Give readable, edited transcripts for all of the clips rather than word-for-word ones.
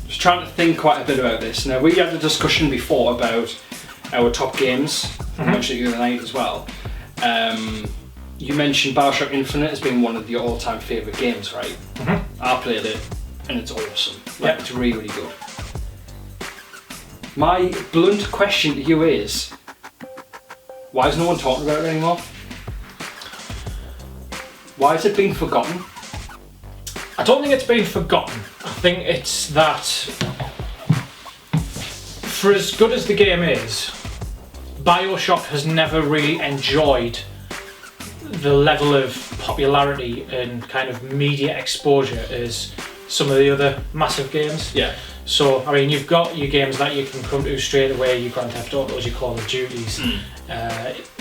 was trying to think quite a bit about this. Now, we had a discussion before about our top games. I mentioned it the other night as well. You mentioned Bioshock Infinite as being one of your all-time favourite games, right? I played it and it's awesome. Like, it's really, really good. My blunt question to you is, why is no one talking about it anymore? Why has it been forgotten? I don't think it's been forgotten. I think it's that for as good as the game is, Bioshock has never really enjoyed the level of popularity and kind of media exposure as some of the other massive games. Yeah. So, I mean, you've got your games that you can come to straight away, your Grand Theft Autos, your Call of Duties,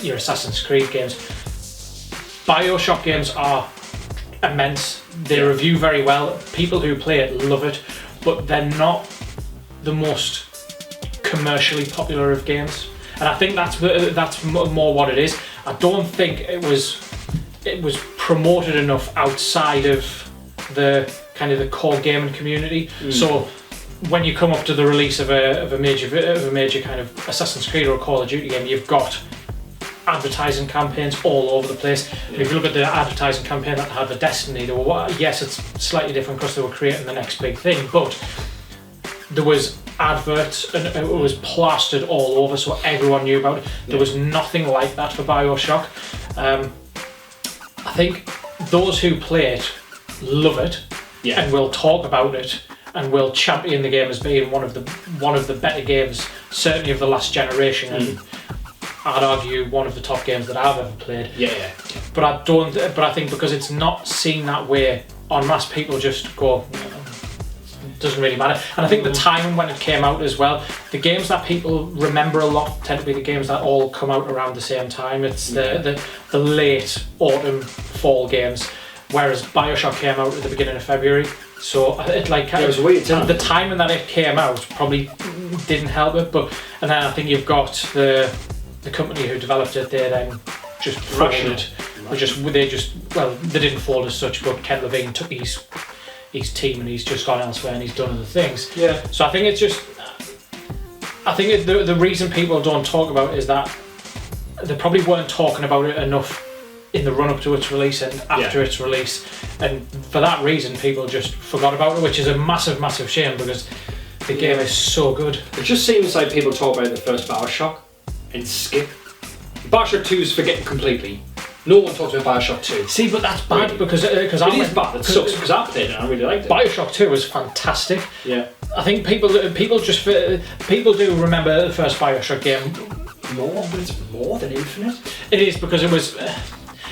your Assassin's Creed games. Bioshock games are immense. They review very well. People who play it love it, but they're not the most commercially popular of games. And I think that's more what it is. I don't think it was promoted enough outside of the kind of the core gaming community. So when you come up to the release of a major kind of Assassin's Creed or a Call of Duty game, you've got advertising campaigns all over the place. If you look at the advertising campaign that had for Destiny, they were, yes, it's slightly different because they were creating the next big thing, but there was adverts and it was plastered all over, so everyone knew about it. There was nothing like that for Bioshock. I think those who play it love it and will talk about it and will champion the game as being one of the better games, certainly of the last generation, and I'd argue one of the top games that I've ever played. But I think because it's not seen that way en masse, people just go, doesn't really matter. And I think the timing when it came out as well, the games that people remember a lot tend to be the games that all come out around the same time. It's the late autumn, fall games, whereas Bioshock came out at the beginning of February. So it was weird. The timing that it came out probably didn't help it. And then I think you've got the company who developed it. They then just folded. They didn't fold as such, but Ken Levine took his team and he's just gone elsewhere and he's done other things. So I think it's just, the reason people don't talk about it is that they probably weren't talking about it enough in the run up to its release and after its release, and for that reason people just forgot about it, which is a massive shame because the game is so good. It just seems like people talk about the first Bioshock and skip. Bioshock 2 is forgetting completely. No one talks about Bioshock 2. See, but that's bad because it is bad. It sucks because I played it and I really liked it. Bioshock 2 was fantastic. I think people do remember the first Bioshock game more, but it's more than Infinite. It is because it was.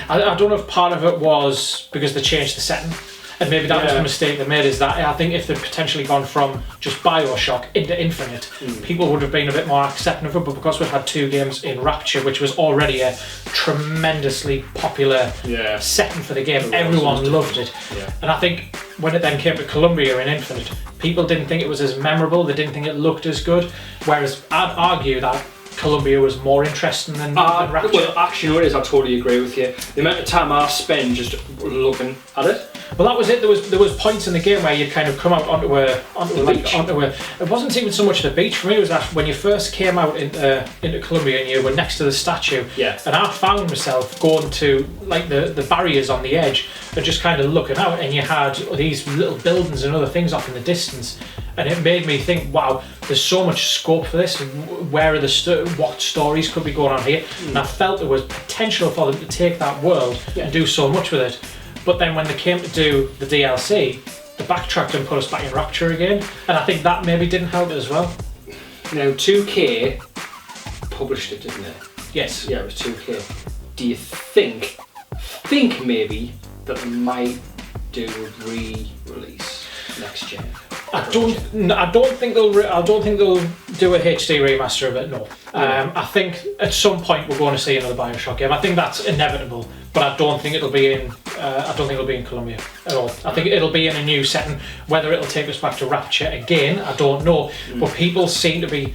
I don't know if part of it was because they changed the setting, and maybe that was a mistake they made. Is that I think if they'd potentially gone from just Bioshock into Infinite, people would have been a bit more accepting of it. But because we've had two games in Rapture, which was already a tremendously popular setting for the game, everyone loved it. And I think when it then came to Columbia in Infinite, people didn't think it was as memorable. They didn't think it looked as good. Whereas I'd argue that Columbia was more interesting than Rapture. Well, actually, what it is, I totally agree with you. The amount of time I spend just looking at it. Well, that was it. There was points in the game where you'd kind of come out onto a. It wasn't even so much the beach for me. It was that when you first came out into Columbia and you were next to the statue. And I found myself going to like the barriers on the edge and just kind of looking out, and you had these little buildings and other things off in the distance. And it made me think, wow, there's so much scope for this. Where are what stories could be going on here? And I felt there was potential for them to take that world and do so much with it. But then when they came to do the DLC, they backtracked and put us back in Rapture again. And I think that maybe didn't help it as well. Now, 2K published it, didn't they? Yes. Yeah, it was 2K. Do you think maybe that they might do a re-release next gen? I don't think they'll do a HD remaster of it. No. I think at some point we're going to see another Bioshock game. I think that's inevitable, but I don't think it'll be in. I don't think it'll be in Columbia at all. I think it'll be in a new setting. Whether it'll take us back to Rapture again, I don't know. But people seem to be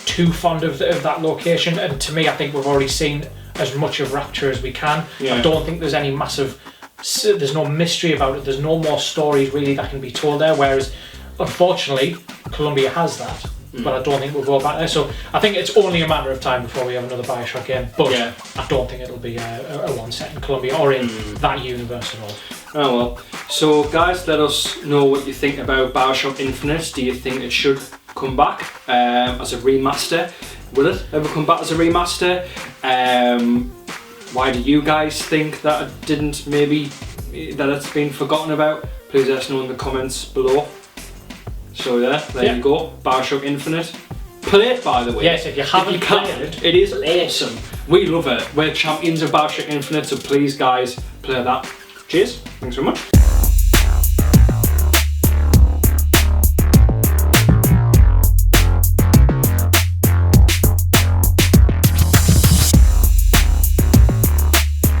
too fond of that location, and to me, I think we've already seen as much of Rapture as we can. I don't think there's any massive. There's no mystery about it. There's no more stories really that can be told there. Whereas unfortunately, Columbia has that. But I don't think we'll go back there. So I think it's only a matter of time before we have another Bioshock game. But I don't think it'll be a one set in Columbia or in that universe at all. Oh well. So guys, let us know what you think about Bioshock Infinite. Do you think it should come back as a remaster? Will it ever come back as a remaster? Why do you guys think that it didn't? Maybe that it's been forgotten about? Please let us know in the comments below. So there you go, Bioshock Infinite. Play it, by the way. Yes, if you haven't played it, it is awesome. We love it. We're champions of Bioshock Infinite, so please guys, play that. Cheers, thanks very much.